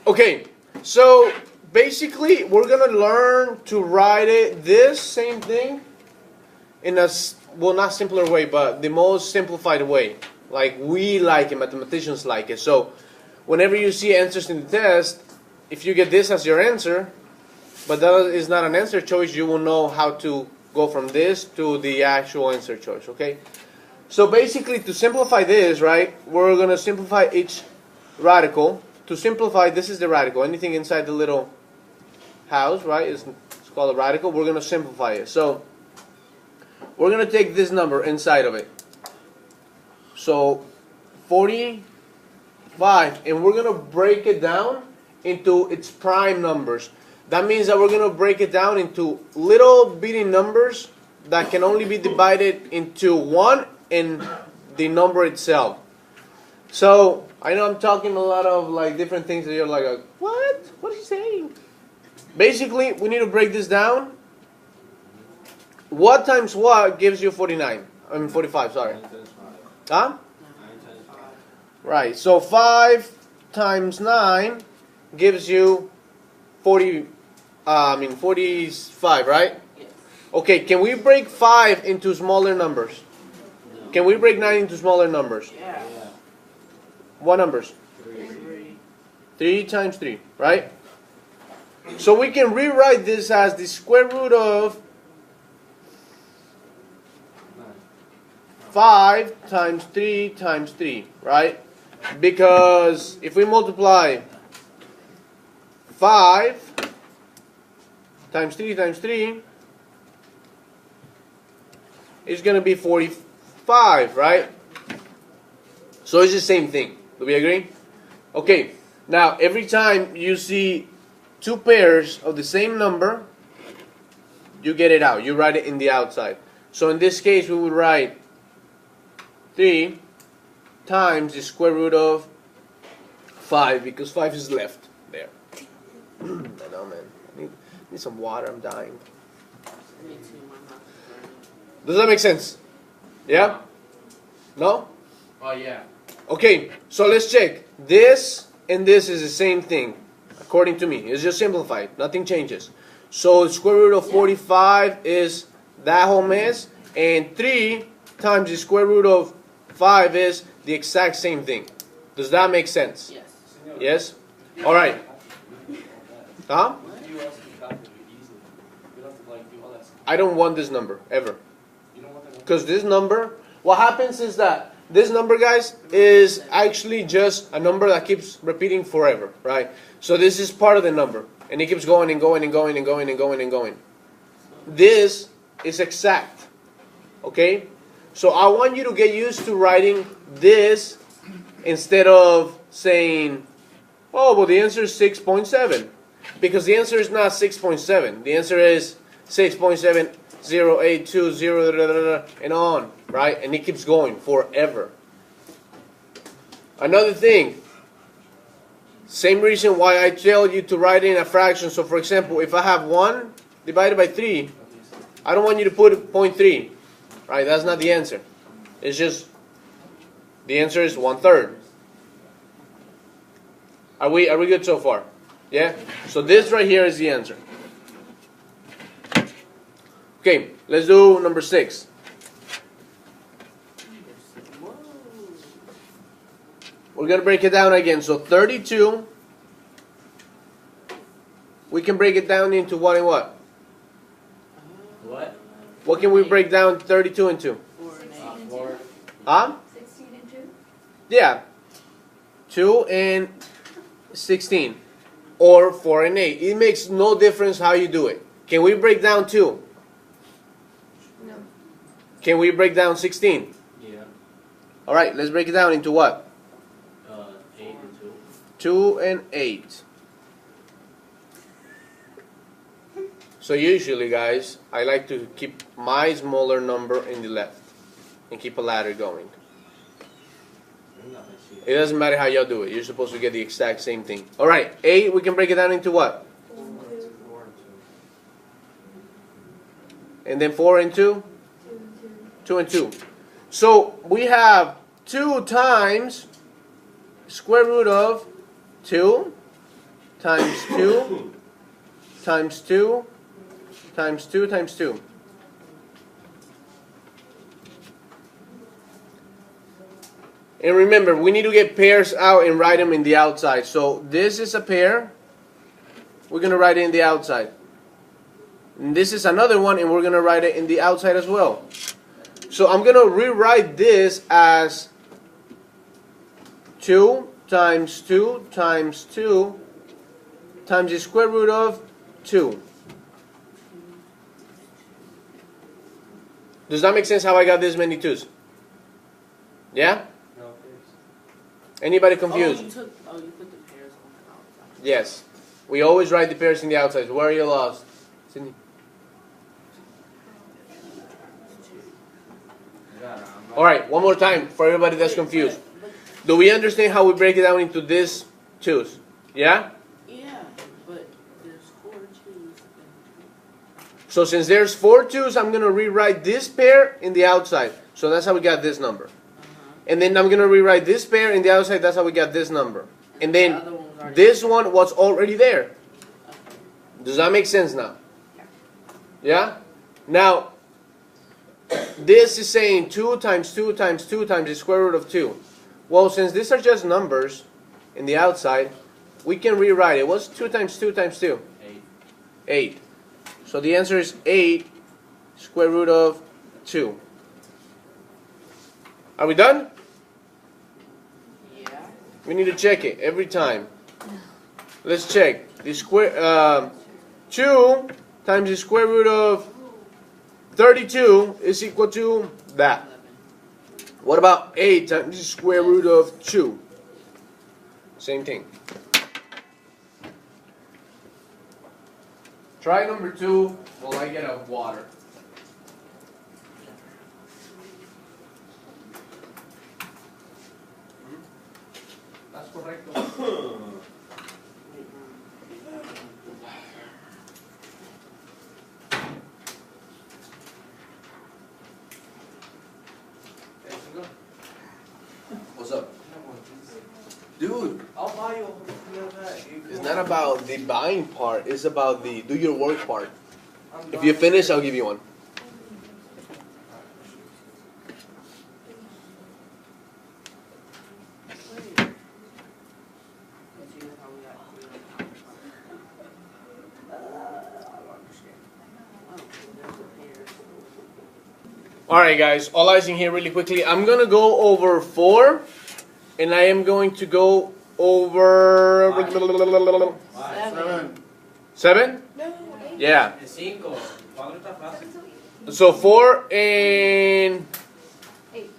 Okay, so basically we're gonna learn to write it this same thing in a well, not simpler way, but the most simplified way, like we like it, mathematicians like it. So whenever you see answers in the test, if you get this as your answer, but that is not an answer choice, you will know how to go from this to the actual answer choice. Okay, so basically to simplify this, right, we're gonna simplify each radical. To simplify, this is the radical. Anything inside the little house, right, it's called a radical. We're going to simplify it. So we're going to take this number inside of it. So 45, and we're going to break it down into its prime numbers. That means that we're going to break it down into little bitty numbers that can only be divided into 1 and the number itself. So I know I'm talking a lot of like different things that you're like, what? What is he saying? Basically, we need to break this down. What times what gives you 49? I mean 45, sorry. Huh? Right. So 5 times 9 gives you 45, right? Okay, can we break 5 into smaller numbers? Can we break 9 into smaller numbers? Yeah. What numbers? 3. 3 times 3, right? So we can rewrite this as the square root of 5 times 3 times 3, right? Because if we multiply 5 times 3 times 3, it's going to be 45, right? So it's the same thing. Do we agree? Okay, now every time you see two pairs of the same number, you get it out. You write it in the outside. So in this case, we would write 3 times the square root of 5, because 5 is left there. I know, man. I need some water. I'm dying. Me too, my mouth is burning. Does that make sense? Yeah? No? Oh, yeah. Okay, so let's check. This and this is the same thing, according to me. It's just simplified. Nothing changes. So the square root of 45 is that whole mess, and 3 times the square root of 5 is the exact same thing. Does that make sense? Yes. Yes? All right. Huh? I don't want this number, ever. Because this number, what happens is that this number, guys, is actually just a number that keeps repeating forever, right? So this is part of the number, and it keeps going and going and going and going and going and going. This is exact, okay? So I want you to get used to writing this instead of saying, oh, well, the answer is 6.7. Because the answer is not 6.7. The answer is 6.7082, and on, right? And it keeps going forever. Another thing, same reason why I tell you to write in a fraction. So for example, if I have 1 divided by 3, I don't want you to put 0.3, right? That's not the answer. It's just, the answer is 1/3. Are we good so far? Yeah? So this right here is the answer. Okay, let's do number 6. We're going to break it down again. So 32, we can break it down into what and what? What? What can we break down 32 into? 4 and 8. 4. Huh? 16 and 2? Yeah. 2 and 16. Or 4 and 8. It makes no difference how you do it. Can we break down 2? No. Can we break down 16? Yeah. All right, let's break it down into what? 8 and 2. 2 and 8. So usually, guys, I like to keep my smaller number in the left and keep a ladder going. It doesn't matter how y'all do it. You're supposed to get the exact same thing. All right, 8, we can break it down into what? 4 and 2. And then 4 and 2? 2 and 2. 2 and 2. So we have 2 times square root of 2 times 2 times 2 times 2 times 2. And remember, we need to get pairs out and write them in the outside. So this is a pair. We're going to write it in the outside. And this is another one, and we're going to write it in the outside as well. So I'm going to rewrite this as 2 times 2 times 2 times the square root of 2. Does that make sense how I got this many 2's? Yeah? No, please. Anybody confused? You put the pairs on the outside. Yes. We always write the pairs in the outside. Where are you lost? Sydney? Alright, one more time for everybody that's confused. Do we understand how we break it down into these 2's? Yeah? Yeah, but there's 4 2's. So since there's 4 2's, I'm going to rewrite this pair in the outside. So that's how we got this number. And then I'm going to rewrite this pair in the outside. That's how we got this number. And then this one was already there. Does that make sense now? Yeah? Now, this is saying 2 times 2 times 2 times the square root of 2. Well, since these are just numbers in the outside, we can rewrite it. What's 2 times 2 times 2? 8. 8. So the answer is 8 square root of 2. Are we done? Yeah. We need to check it every time. Let's check. The square 2 times the square root of 32 is equal to that. 11. What about 8 times the square root of 2? Same thing. Try number 2 while I get a water. That's correcto. What's up? Dude, I'll buy you a it's not about the buying part, it's about the do your work part. If you finish, I'll give you one. Alright guys, all eyes in here really quickly. I'm going to go over 4 and I am going to go over 7? No, 8. Yeah. 5. 4 está fácil. So 4 and 8.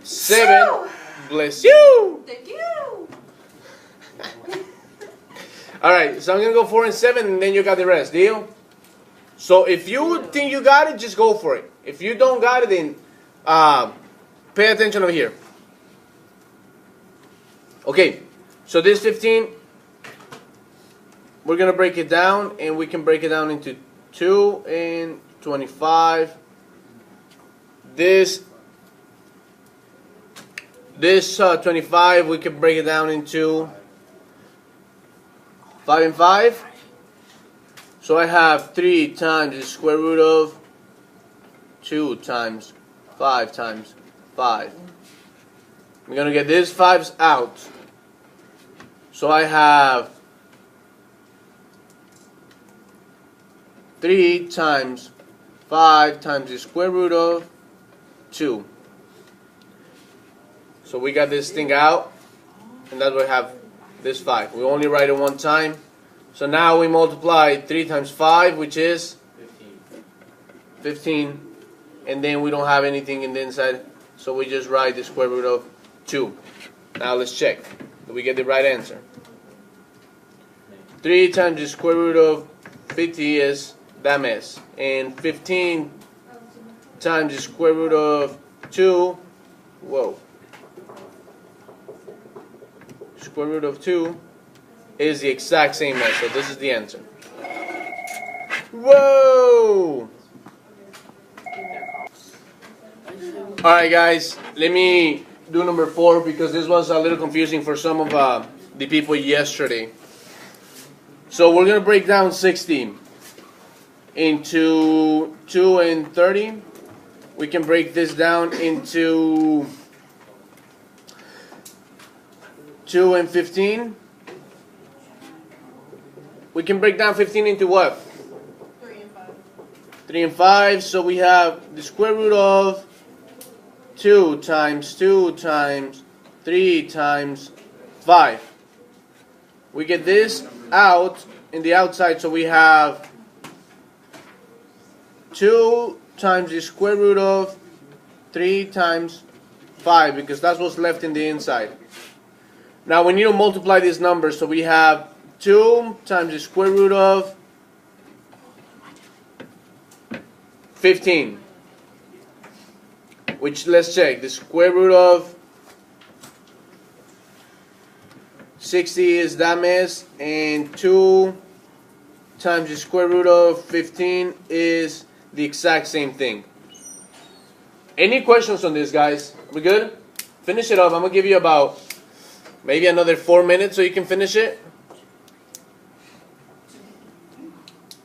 7. Bless you. Thank you. Alright, so I'm going to go 4 and 7 and then you got the rest. Deal? So if you think you got it, just go for it. If you don't got it, then pay attention over here. Okay, so this 15, we're going to break it down, and we can break it down into 2 and 25. This 25, we can break it down into 5 and 5. So I have 3 times the square root of 2 times 5 times 5. I'm going to get these 5's out. So I have 3 times 5 times the square root of 2. So we got this thing out, and that's why we have this 5. We only write it one time. So now we multiply 3 times 5, which is 15. And then we don't have anything in the inside, so we just write the square root of 2. Now let's check. Do we get the right answer? 3 times the square root of 50 is that mess. And 15 times the square root of 2, whoa. Square root of 2 is the exact same mess, so this is the answer. Whoa! Alright guys, let me do number 4 because this was a little confusing for some of the people yesterday. So we're going to break down 60 into 2 and 30. We can break this down into 2 and 15. We can break down 15 into what? 3 and 5. 3 and 5. So we have the square root of 2 times 2 times 3 times 5. We get this out in the outside, so we have 2 times the square root of 3 times 5, because that's what's left in the inside. Now we need to multiply these numbers, so we have 2 times the square root of 15, which, let's check, the square root of 60 is that mess, and 2 times the square root of 15 is the exact same thing. Any questions on this, guys? We good? Finish it up. I'm going to give you about maybe another 4 minutes so you can finish it.